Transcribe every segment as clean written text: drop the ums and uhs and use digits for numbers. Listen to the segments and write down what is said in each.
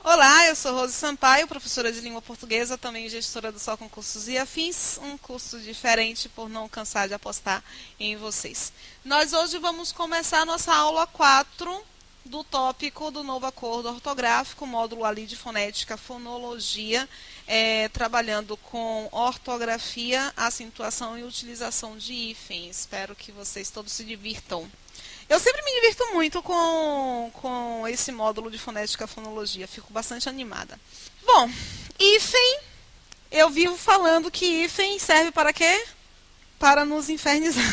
Olá, eu sou Rose Sampaio, professora de língua portuguesa, também gestora do Só Concursos e Afins, um curso diferente por não cansar de apostar em vocês. Nós hoje vamos começar nossa aula 4 do tópico do novo acordo ortográfico, módulo ali de fonética, fonologia, trabalhando com ortografia, acentuação e utilização de hífen. Espero que vocês todos se divirtam. Eu sempre me divirto muito com esse módulo de fonética e fonologia. Fico bastante animada. Bom, hífen, eu vivo falando que hífen serve para quê? Para nos infernizar.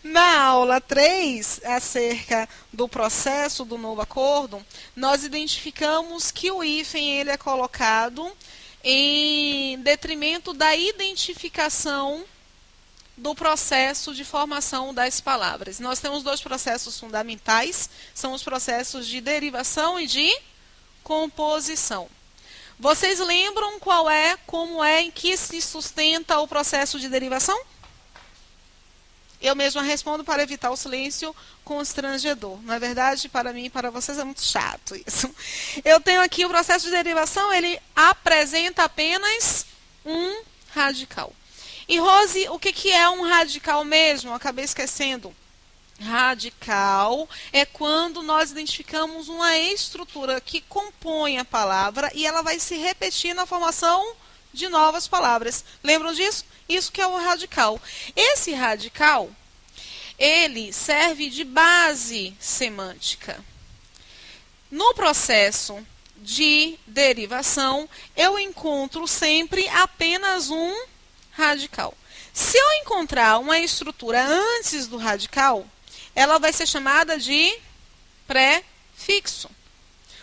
Na aula 3, acerca do processo do novo acordo, nós identificamos que o hífen ele é colocado em detrimento da identificação do processo de formação das palavras. Nós temos dois processos fundamentais, são os processos de derivação e de composição. Vocês lembram como é em que se sustenta o processo de derivação? Eu mesma respondo para evitar o silêncio constrangedor. Não é verdade? Para mim e para vocês é muito chato isso. Eu tenho aqui o processo de derivação, ele apresenta apenas um radical. E, Rose, o que é um radical mesmo? Eu acabei esquecendo. Radical é quando nós identificamos uma estrutura que compõe a palavra e ela vai se repetir na formação de novas palavras. Lembram disso? Isso que é o radical. Esse radical, ele serve de base semântica. No processo de derivação, eu encontro sempre apenas um radical. Se eu encontrar uma estrutura antes do radical, ela vai ser chamada de prefixo.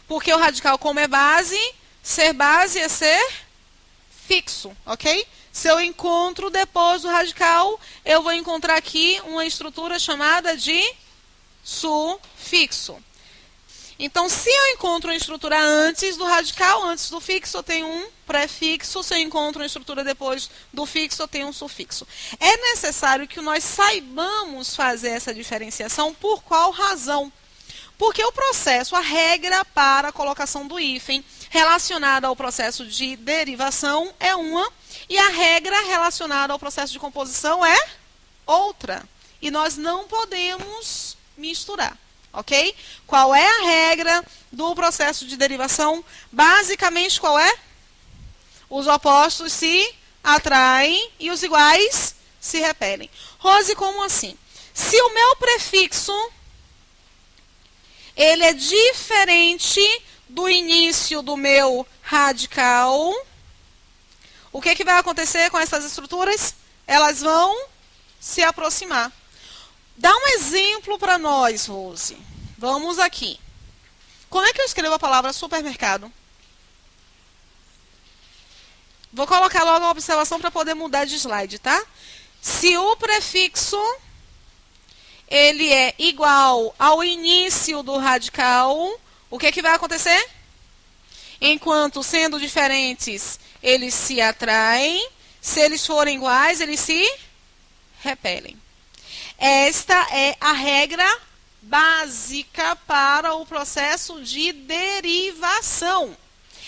Porque o radical, como é base, ser base é ser fixo, ok? Se eu encontro depois do radical, eu vou encontrar aqui uma estrutura chamada de sufixo. Então, se eu encontro uma estrutura antes do radical, antes do fixo, eu tenho um prefixo. Se eu encontro uma estrutura depois do fixo, eu tenho um sufixo. É necessário que nós saibamos fazer essa diferenciação. Por qual razão? Porque o processo, a regra para a colocação do hífen relacionada ao processo de derivação é uma, e a regra relacionada ao processo de composição é outra. E nós não podemos misturar. Ok? Qual é a regra do processo de derivação? Basicamente, qual é? Os opostos se atraem e os iguais se repelem. Rose, como assim? Se o meu prefixo ele é diferente do início do meu radical, o que vai acontecer com essas estruturas? Elas vão se aproximar. Dá um exemplo para nós, Rose. Vamos aqui. Como é que eu escrevo a palavra supermercado? Vou colocar logo a observação para poder mudar de slide, tá? Se o prefixo ele é igual ao início do radical, o que vai acontecer? Enquanto sendo diferentes, eles se atraem. Se eles forem iguais, eles se repelem. Esta é a regra básica para o processo de derivação.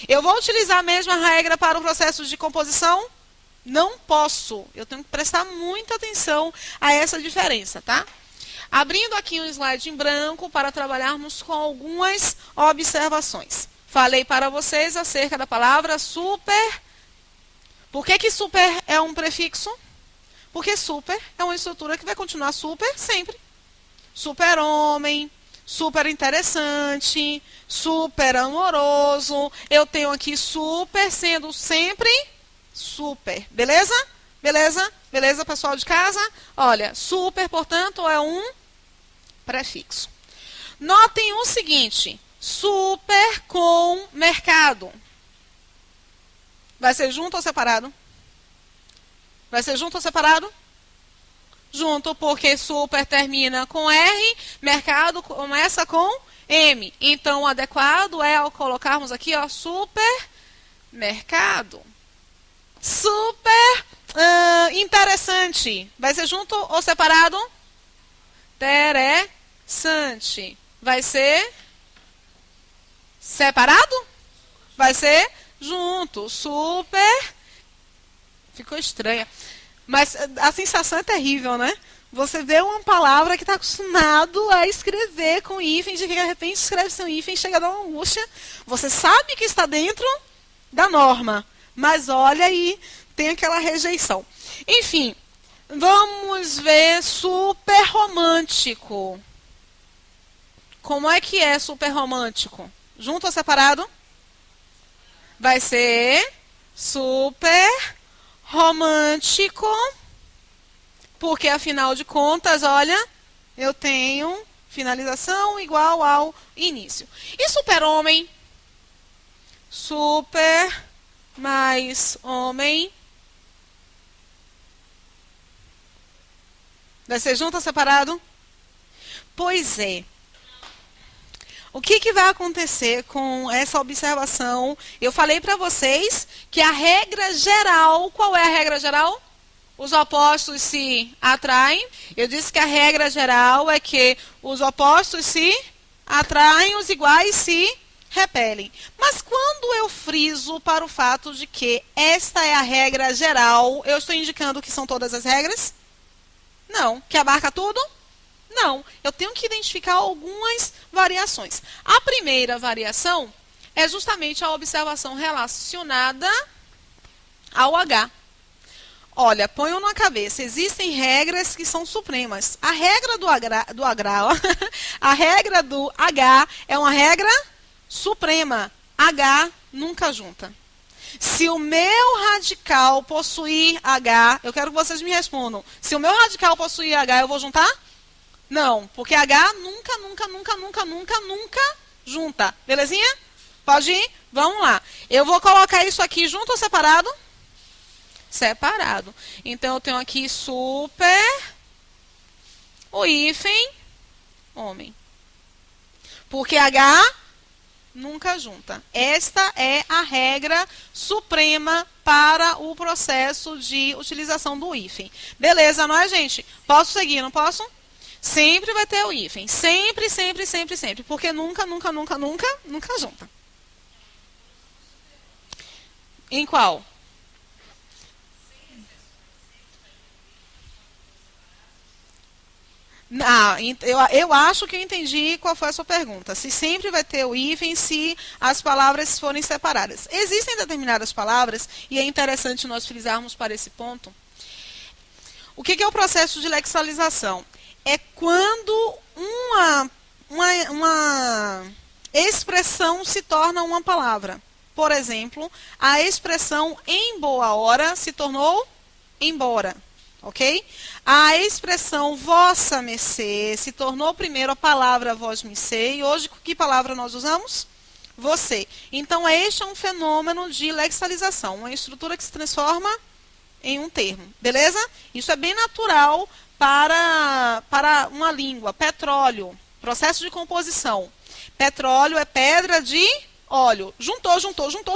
Eu vou utilizar a mesma regra para o processo de composição? Não posso. Eu tenho que prestar muita atenção a essa diferença, tá? Abrindo aqui um slide em branco para trabalharmos com algumas observações. Falei para vocês acerca da palavra super. Por que super é um prefixo? Porque super é uma estrutura que vai continuar super sempre. Super-homem, super interessante, super amoroso. Eu tenho aqui super sendo sempre super. Beleza? Beleza? Beleza, pessoal de casa? Olha, super, portanto, é um prefixo. Notem o seguinte, super com mercado. Vai ser junto ou separado? Vai ser junto ou separado? Junto, porque super termina com R, mercado começa com M. Então, o adequado é ao colocarmos aqui, ó, supermercado. Super interessante. Vai ser junto ou separado? Interessante. Vai ser Separado? Vai ser junto. Super. Ficou estranha. Mas a sensação é terrível, né? Você vê uma palavra que está acostumado a escrever com hífen, de repente escreve sem hífen, chega a dar uma angústia. Você sabe que está dentro da norma, mas olha e tem aquela rejeição. Enfim, vamos ver super romântico. Como é que é super romântico? Junto ou separado? Vai ser super romântico. Porque, afinal de contas, olha, eu tenho finalização igual ao início. E super-homem? Super mais homem. Vai ser junto ou separado? Pois é. O que vai acontecer com essa observação? Eu falei para vocês que a regra geral, qual é a regra geral? Os opostos se atraem. Eu disse que a regra geral é que os opostos se atraem, os iguais se repelem. Mas quando eu friso para o fato de que esta é a regra geral, eu estou indicando que são todas as regras? Não. Que abarca tudo? Não. Eu tenho que identificar algumas variações. A primeira variação é justamente a observação relacionada ao H. Olha, ponham na cabeça, existem regras que são supremas. A regra a regra do H é uma regra suprema. H nunca junta. Se o meu radical possuir H, eu quero que vocês me respondam. Se o meu radical possuir H, eu vou juntar? Não, porque H nunca junta. Belezinha? Pode ir? Vamos lá. Eu vou colocar isso aqui junto ou separado? Separado. Então, eu tenho aqui super, o hífen, homem. Porque H nunca junta. Esta é a regra suprema para o processo de utilização do hífen. Beleza, não é, gente? Posso seguir, não posso? Sempre vai ter o hífen. Sempre. Porque nunca junta. Em qual? Eu acho que eu entendi qual foi a sua pergunta. Se sempre vai ter o hífen, se as palavras forem separadas. Existem determinadas palavras, e é interessante nós frisarmos para esse ponto. O que é o processo de lexicalização? É quando uma expressão se torna uma palavra. Por exemplo, a expressão em boa hora se tornou embora. Ok? A expressão vossa mercê se tornou primeiro a palavra vós mercê, e hoje que palavra nós usamos? Você. Então, este é um fenômeno de lexicalização, uma estrutura que se transforma em um termo. Beleza? Isso é bem natural para uma língua. Petróleo, processo de composição. Petróleo é pedra de óleo. Juntou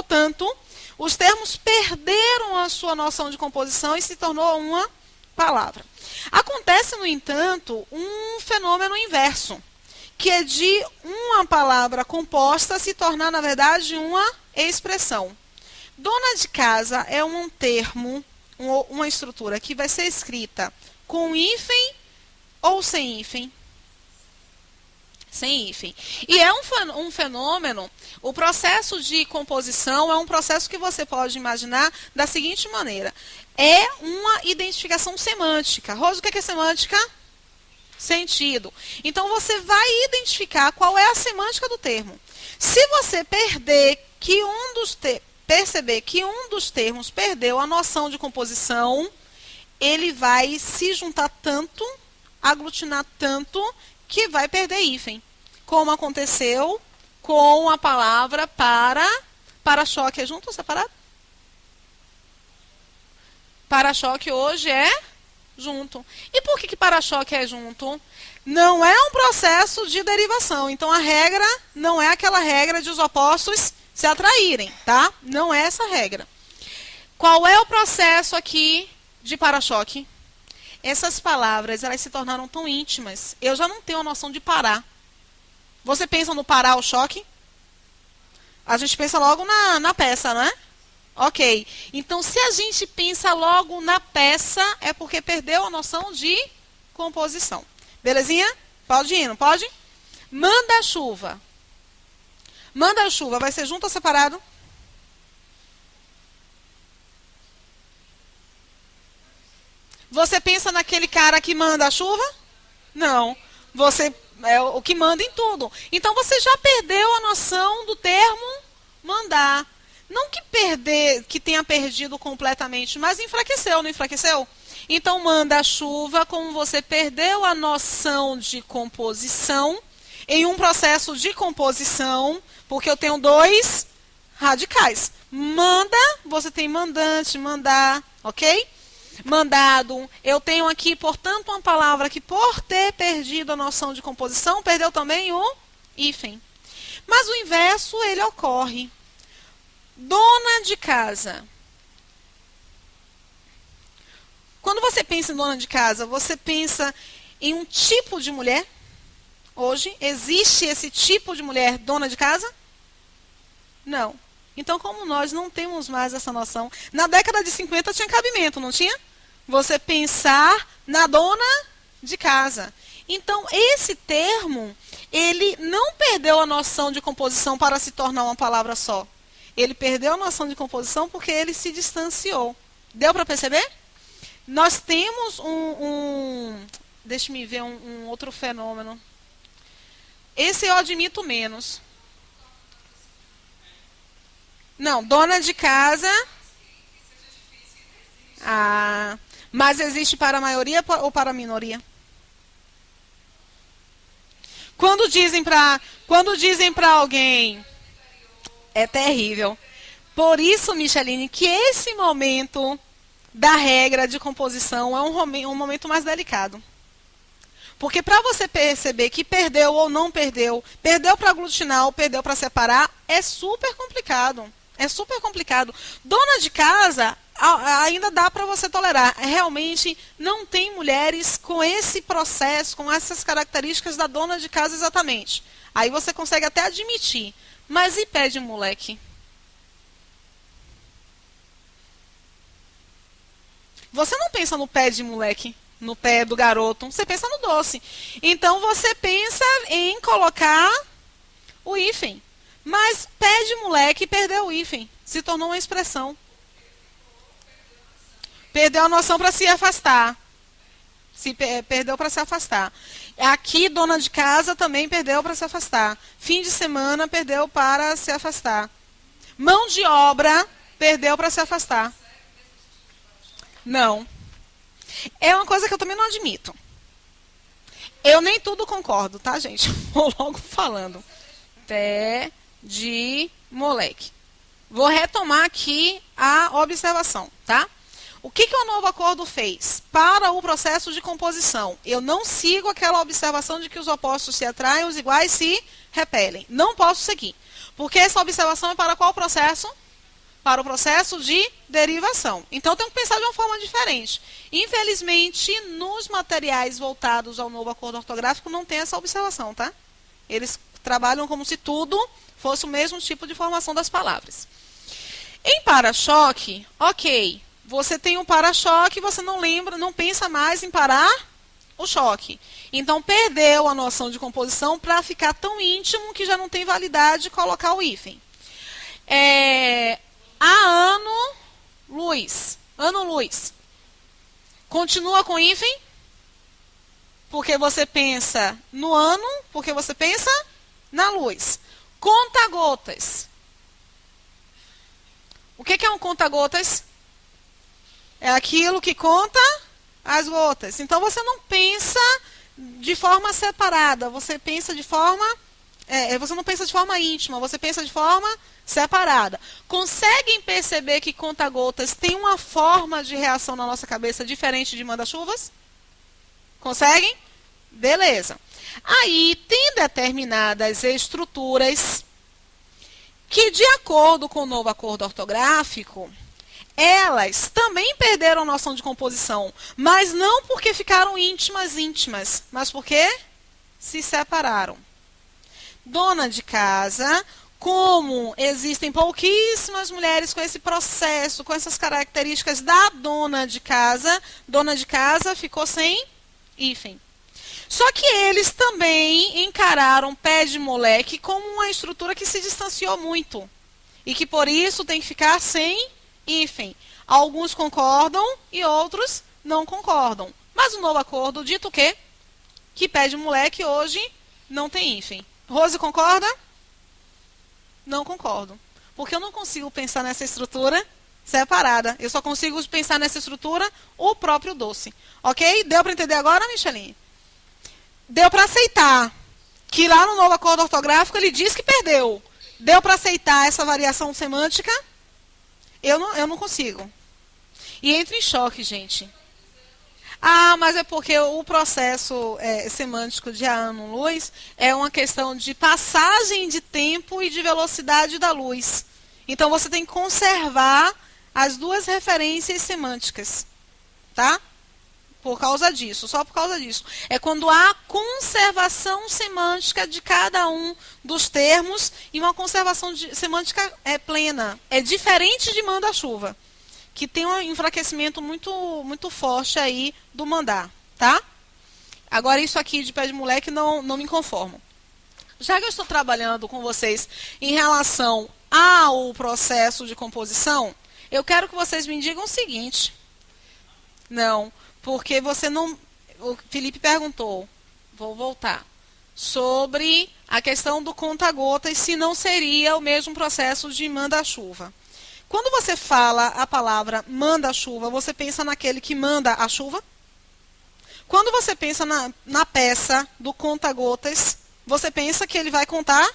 tanto, os termos perderam a sua noção de composição e se tornou uma palavra. Acontece, no entanto, um fenômeno inverso, que é de uma palavra composta se tornar, na verdade, uma expressão. Dona de casa é um termo, uma estrutura que vai ser escrita com hífen ou sem hífen? Sem hífen. E é um fenômeno, o processo de composição é um processo que você pode imaginar da seguinte maneira. É uma identificação semântica. Rosa, o que é semântica? Sentido. Então, você vai identificar qual é a semântica do termo. Se você perceber que um dos termos perdeu a noção de composição, ele vai se juntar tanto, aglutinar tanto, que vai perder hífen. Como aconteceu com a palavra para-choque. É junto ou separado? Para-choque hoje é junto. E por que para-choque é junto? Não é um processo de derivação. Então, a regra não é aquela regra de os opostos se atraírem, tá? Não é essa regra. Qual é o processo aqui de para-choque? Essas palavras, elas se tornaram tão íntimas. Eu já não tenho a noção de parar. Você pensa no parar o choque? A gente pensa logo na peça, não é? Ok. Então, se a gente pensa logo na peça, é porque perdeu a noção de composição. Belezinha? Pode ir, não pode? Manda-chuva. Manda-chuva vai ser junto ou separado? Você pensa naquele cara que manda a chuva? Não. Você é o que manda em tudo. Então você já perdeu a noção do termo mandar. Não que tenha perdido completamente, mas enfraqueceu, não enfraqueceu? Então manda a chuva, como você perdeu a noção de composição, em um processo de composição, porque eu tenho dois radicais. Manda, você tem mandante, mandar, ok? Mandado. Eu tenho aqui, portanto, uma palavra que, por ter perdido a noção de composição, perdeu também o hífen. Mas o inverso, ele ocorre. Dona de casa. Quando você pensa em dona de casa, você pensa em um tipo de mulher? Hoje, existe esse tipo de mulher dona de casa? Não. Então, como nós não temos mais essa noção, na década de 50 tinha cabimento, não tinha? Você pensar na dona de casa. Então, esse termo, ele não perdeu a noção de composição para se tornar uma palavra só. Ele perdeu a noção de composição porque ele se distanciou. Deu para perceber? Nós temos deixa-me ver um outro fenômeno. Esse eu admito menos. Não, dona de casa. Ah, mas existe para a maioria ou para a minoria? Quando dizem para alguém, é terrível. Por isso, Micheline, que esse momento da regra de composição é um momento mais delicado. Porque para você perceber que perdeu ou não perdeu, perdeu para aglutinar ou perdeu para separar, é super complicado. É super complicado. Dona de casa, ainda dá para você tolerar. Realmente não tem mulheres com esse processo, com essas características da dona de casa exatamente. Aí você consegue até admitir. Mas e pé de moleque? Você não pensa no pé de moleque, no pé do garoto. Você pensa no doce. Então você pensa em colocar o hífen. Mas pé de moleque perdeu o hífen. Se tornou uma expressão. Perdeu a noção para se afastar. Perdeu para se afastar. Aqui, dona de casa também perdeu para se afastar. Fim de semana perdeu para se afastar. Mão de obra perdeu para se afastar. Não. É uma coisa que eu também não admito. Eu nem tudo concordo, tá, gente? Vou logo falando. Pé de moleque. Vou retomar aqui a observação, tá? O que o novo acordo fez? Para o processo de composição, eu não sigo aquela observação de que os opostos se atraem, os iguais se repelem. Não posso seguir. Porque essa observação é para qual processo? Para o processo de derivação. Então, eu tenho que pensar de uma forma diferente. Infelizmente, nos materiais voltados ao novo acordo ortográfico, não tem essa observação, tá? Eles trabalham como se tudo fosse o mesmo tipo de formação das palavras. Em para-choque, ok, você tem um para-choque, você não pensa mais em parar o choque. Então, perdeu a noção de composição para ficar tão íntimo que já não tem validade colocar o hífen. A ano, luz. Ano, luz. Continua com hífen? Porque você pensa no ano, porque você pensa na luz. Conta-gotas. O que é um conta-gotas? É aquilo que conta as gotas. Então, você não pensa de forma separada. Você pensa de forma... você não pensa de forma íntima. Você pensa de forma separada. Conseguem perceber que conta-gotas tem uma forma de reação na nossa cabeça diferente de manda-chuvas? Conseguem? Beleza. Aí, tem determinadas estruturas que, de acordo com o novo acordo ortográfico, elas também perderam a noção de composição, mas não porque ficaram íntimas, mas porque se separaram. Dona de casa como existem pouquíssimas mulheres com esse processo, com essas características da dona de casa ficou sem hífen. Só que eles também encararam pé de moleque como uma estrutura que se distanciou muito. E que por isso tem que ficar sem hífen. Alguns concordam e outros não concordam. Mas o novo acordo dito o quê? Que pé de moleque hoje não tem hífen. Rose concorda? Não concordo. Porque eu não consigo pensar nessa estrutura separada. Eu só consigo pensar nessa estrutura o próprio doce. Ok? Deu para entender agora, Micheline? Deu para aceitar que lá no novo acordo ortográfico ele diz que perdeu. Deu para aceitar essa variação semântica? Eu não consigo. E entro em choque, gente. Ah, mas é porque o processo semântico de ano-luz é uma questão de passagem de tempo e de velocidade da luz. Então, você tem que conservar as duas referências semânticas, tá? Por causa disso, só por causa disso. É quando há conservação semântica de cada um dos termos e uma conservação semântica plena. É diferente de manda-chuva, que tem um enfraquecimento muito forte aí do mandar, tá? Agora, isso aqui de pé de moleque não me conformo. Já que eu estou trabalhando com vocês em relação ao processo de composição, eu quero que vocês me digam o seguinte. Não, porque você não... O Felipe perguntou, vou voltar, sobre a questão do conta-gotas, se não seria o mesmo processo de manda-chuva. Quando você fala a palavra manda-chuva, você pensa naquele que manda a chuva? Quando você pensa na peça do conta-gotas, você pensa que ele vai contar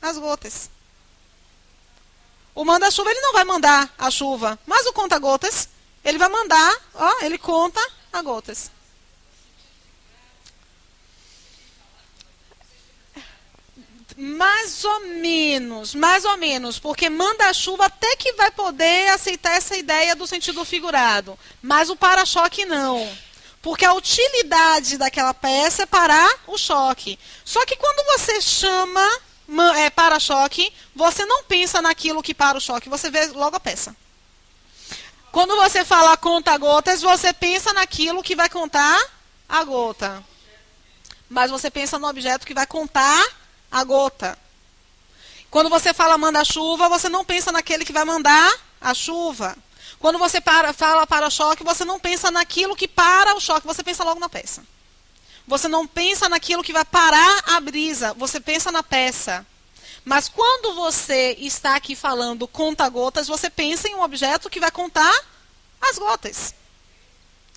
as gotas. O manda-chuva, ele não vai mandar a chuva, mas o conta-gotas, ele vai mandar, ó, ele conta as gotas. Mais ou menos, porque manda-chuva até que vai poder aceitar essa ideia do sentido figurado, mas o para-choque não, porque a utilidade daquela peça é parar o choque. Só que quando você chama para-choque, você não pensa naquilo que para o choque, você vê logo a peça. Quando você fala conta-gotas, você pensa naquilo que vai contar a gota, mas você pensa no objeto que vai contar a gota. Quando você fala manda-chuva, você não pensa naquele que vai mandar a chuva. Quando você fala para-choque, você não pensa naquilo que para o choque, você pensa logo na peça. Você não pensa naquilo que vai parar a brisa, você pensa na peça. Mas quando você está aqui falando conta-gotas, você pensa em um objeto que vai contar as gotas.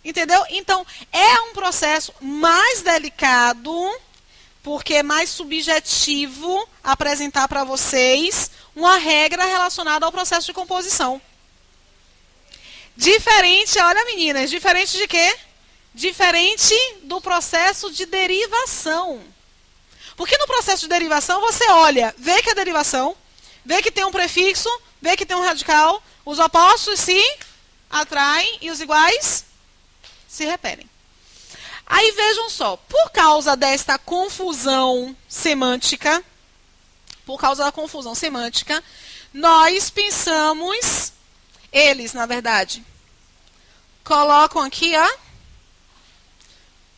Entendeu? Então, é um processo mais delicado, porque é mais subjetivo apresentar para vocês uma regra relacionada ao processo de composição. Diferente, olha meninas, diferente de quê? Diferente do processo de derivação. Porque no processo de derivação você olha, vê que é derivação, vê que tem um prefixo, vê que tem um radical, os opostos se atraem e os iguais se repelem. Aí vejam só, por causa desta confusão semântica, nós pensamos, eles na verdade, colocam aqui, ó,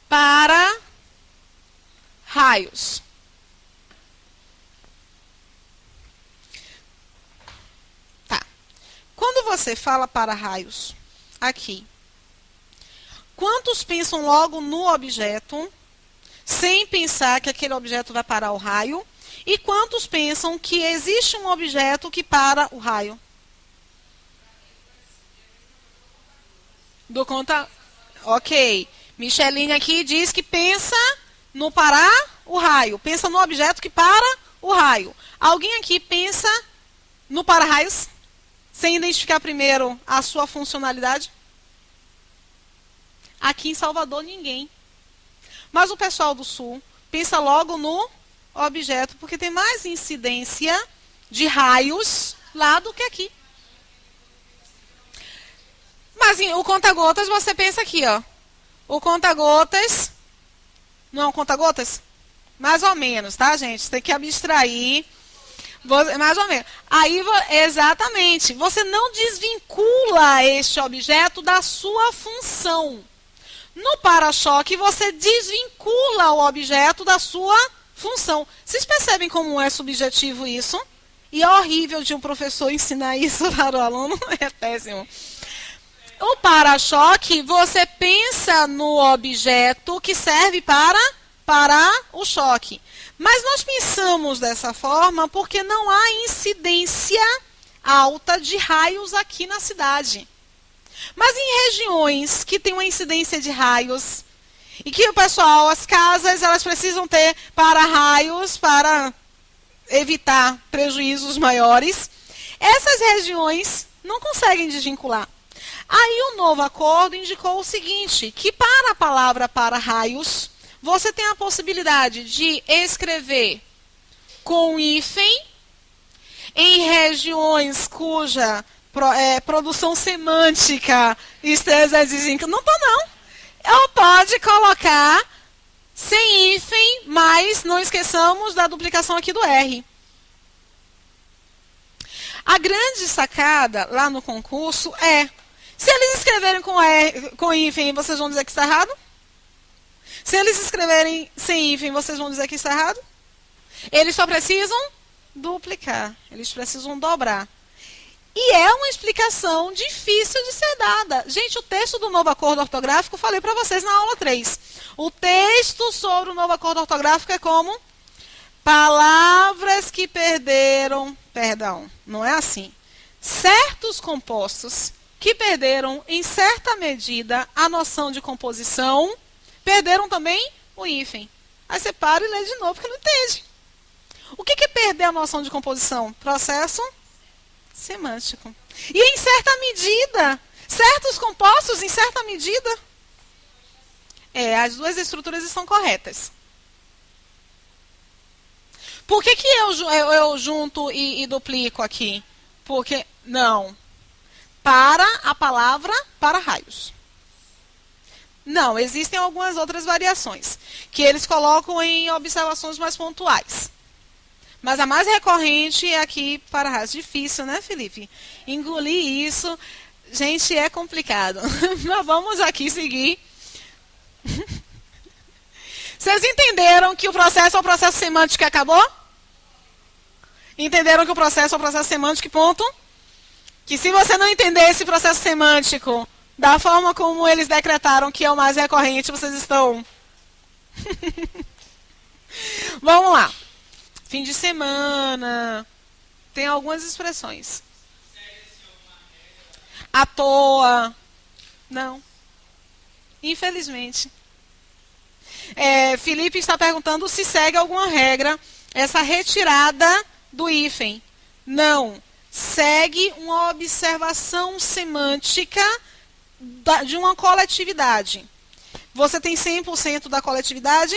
para raios. Tá. Quando você fala para raios, aqui, quantos pensam logo no objeto, sem pensar que aquele objeto vai parar o raio? E quantos pensam que existe um objeto que para o raio? Do conta... Ok. Micheline aqui diz que pensa no parar o raio. Pensa no objeto que para o raio. Alguém aqui pensa no para-raios? Sem identificar primeiro a sua funcionalidade? Aqui em Salvador, ninguém. Mas o pessoal do Sul pensa logo no objeto, porque tem mais incidência de raios lá do que aqui. Mas o conta-gotas, você pensa aqui, ó. O conta-gotas, não é um conta-gotas? Mais ou menos, tá, gente? Tem que abstrair. Mais ou menos. Aí, exatamente. Você não desvincula este objeto da sua função. No para-choque, você desvincula o objeto da sua função. Vocês percebem como é subjetivo isso? E é horrível de um professor ensinar isso para o aluno. É péssimo. O para-choque, você pensa no objeto que serve para parar o choque. Mas nós pensamos dessa forma porque não há incidência alta de raios aqui na cidade. Mas em regiões que tem uma incidência de raios e que o pessoal, as casas, elas precisam ter para-raios para evitar prejuízos maiores, essas regiões não conseguem desvincular. Aí o novo acordo indicou o seguinte, que para a palavra para-raios, você tem a possibilidade de escrever com hífen em regiões cuja produção semântica esteja desvinculada. Não estou, não. Ou pode colocar sem hífen, mas não esqueçamos da duplicação aqui do R. A grande sacada lá no concurso é, se eles escreverem com hífen, vocês vão dizer que está errado? Se eles escreverem sem hífen, vocês vão dizer que está errado? Eles só precisam duplicar, eles precisam dobrar. E é uma explicação difícil de ser dada. Gente, o texto do novo acordo ortográfico, falei para vocês na aula 3. O texto sobre o novo acordo ortográfico é como? Palavras que perderam, perdão, não é assim. Certos compostos que perderam, em certa medida, a noção de composição, perderam também o hífen. Aí você para e lê de novo, porque não entende. O que é perder a noção de composição? Processo semântico. E em certa medida, certos compostos, em certa medida, as duas estruturas estão corretas. Por que eu junto e duplico aqui? Porque, não. Para a palavra para-raios. Não, existem algumas outras variações, que eles colocam em observações mais pontuais. Mas a mais recorrente é aqui para-raios. Difícil, né, Felipe? Engolir isso, gente, é complicado. Mas vamos aqui seguir. Vocês entenderam que o processo é o processo semântico que acabou? Entenderam que o processo é o processo semântico, ponto? Que se você não entender esse processo semântico da forma como eles decretaram que é o mais recorrente, vocês estão... Vamos lá. Fim de semana. Tem algumas expressões. À toa. Não. Infelizmente. Felipe está perguntando se segue alguma regra essa retirada do hífen. Não. Segue uma observação semântica de uma coletividade. Você tem 100% da coletividade?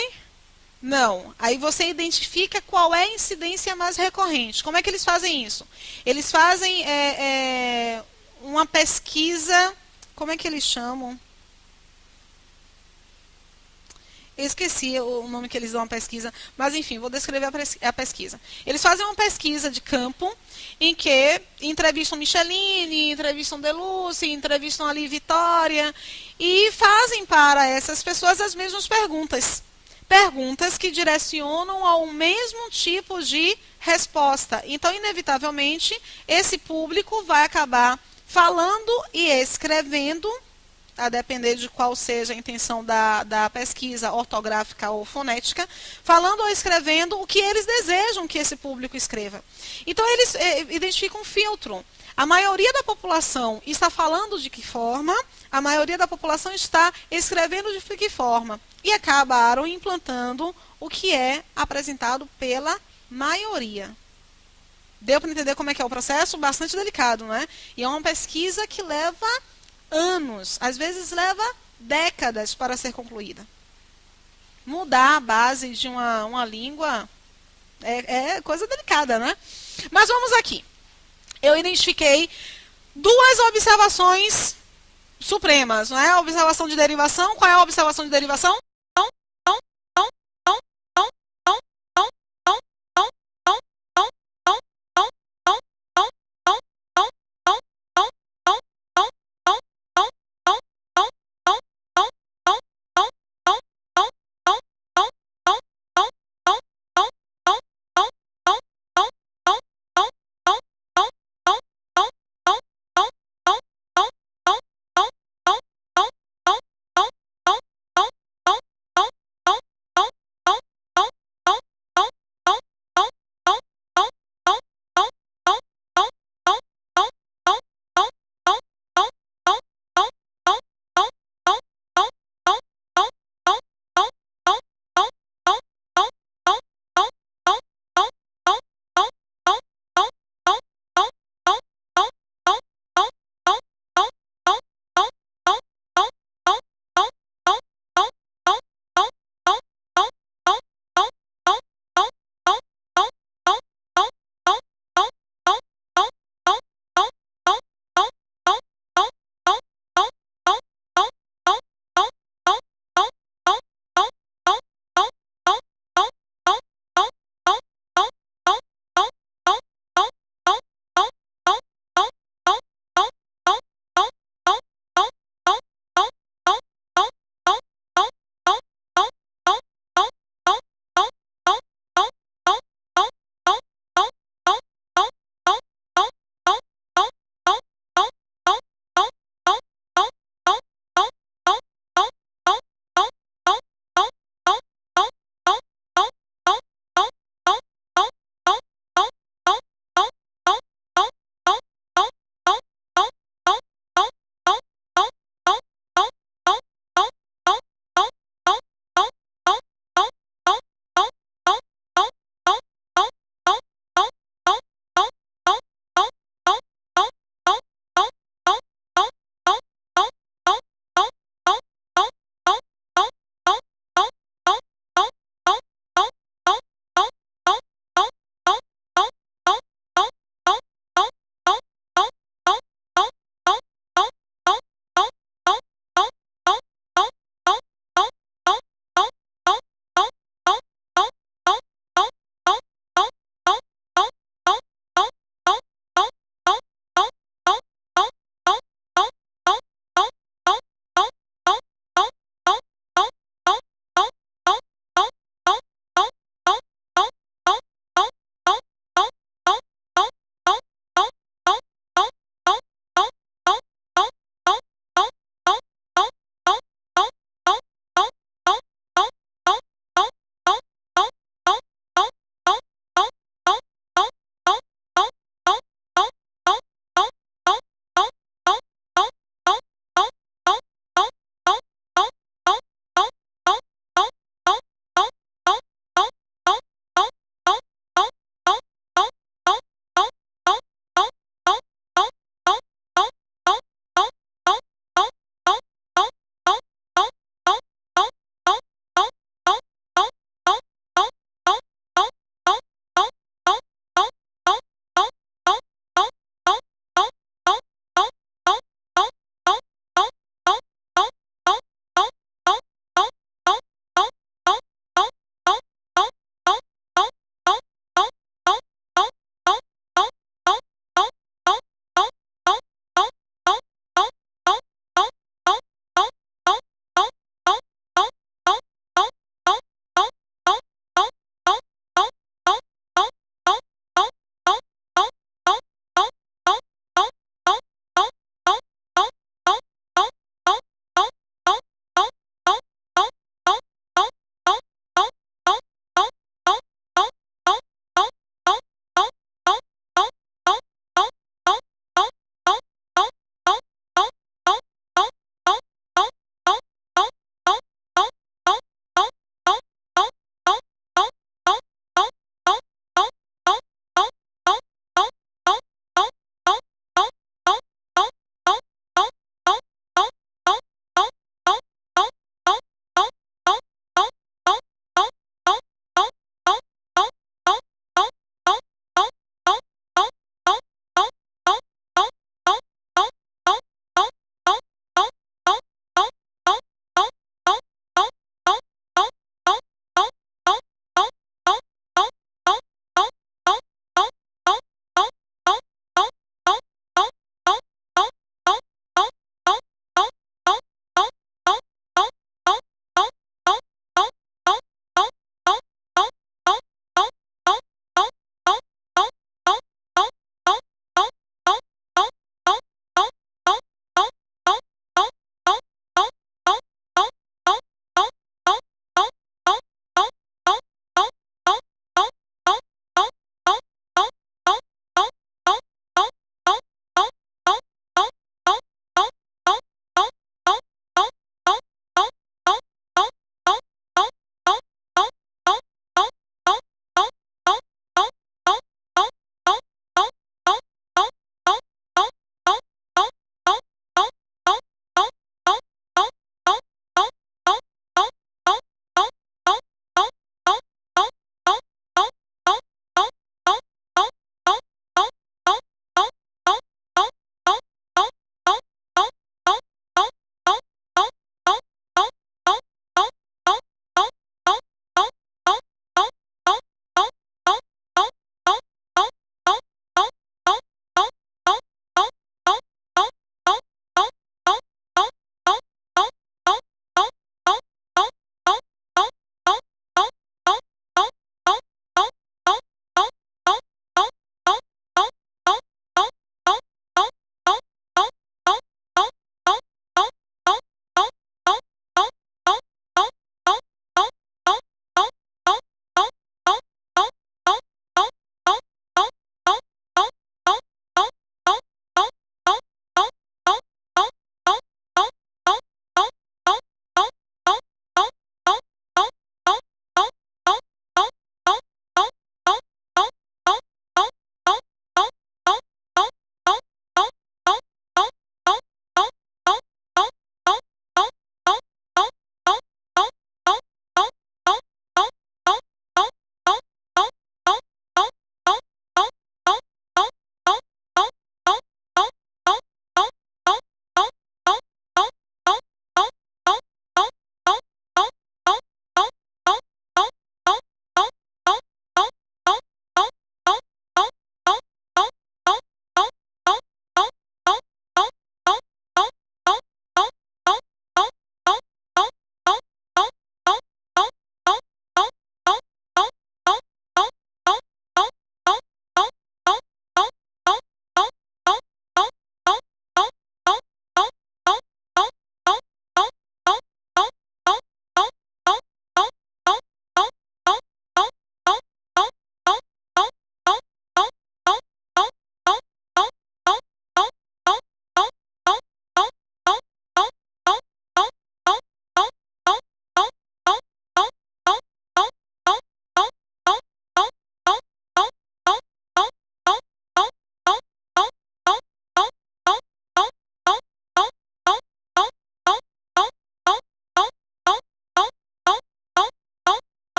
Não. Aí você identifica qual é a incidência mais recorrente. Como é que eles fazem isso? Eles fazem uma pesquisa... Como é que eles chamam? Eu esqueci o nome que eles dão à pesquisa, mas enfim, vou descrever a pesquisa. Eles fazem uma pesquisa de campo em que entrevistam Micheline, entrevistam Deluce, entrevistam ali Vitória e fazem para essas pessoas as mesmas perguntas. Perguntas que direcionam ao mesmo tipo de resposta. Então, inevitavelmente, esse público vai acabar falando e escrevendo, a depender de qual seja a intenção da pesquisa ortográfica ou fonética, falando ou escrevendo o que eles desejam que esse público escreva. Então, eles identificam um filtro. A maioria da população está falando de que forma, a maioria da população está escrevendo de que forma. E acabaram implantando o que é apresentado pela maioria. Deu para entender como é que é o processo? Bastante delicado, né? E é uma pesquisa que leva anos, às vezes leva décadas para ser concluída. Mudar a base de uma língua é coisa delicada, né? Mas vamos aqui. Eu identifiquei duas observações supremas, não é? A observação de derivação. Qual é a observação de derivação?